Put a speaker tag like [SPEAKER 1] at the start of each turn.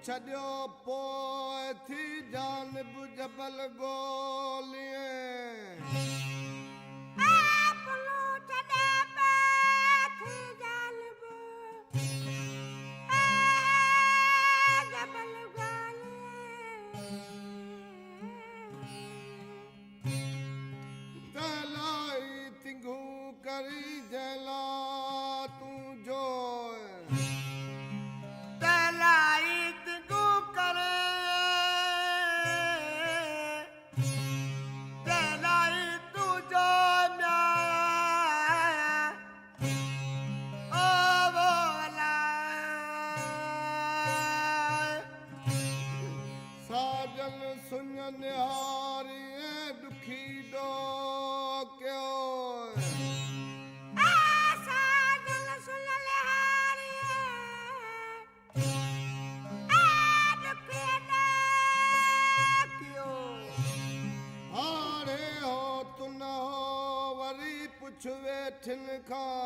[SPEAKER 1] छॾियो पोइ थी जानब जबल गोलिए करी जला तू जो तलाई तू करे तलाई तू जो ओ बोला साजन सुन निहारी दुखी दो क्यों वेठन खां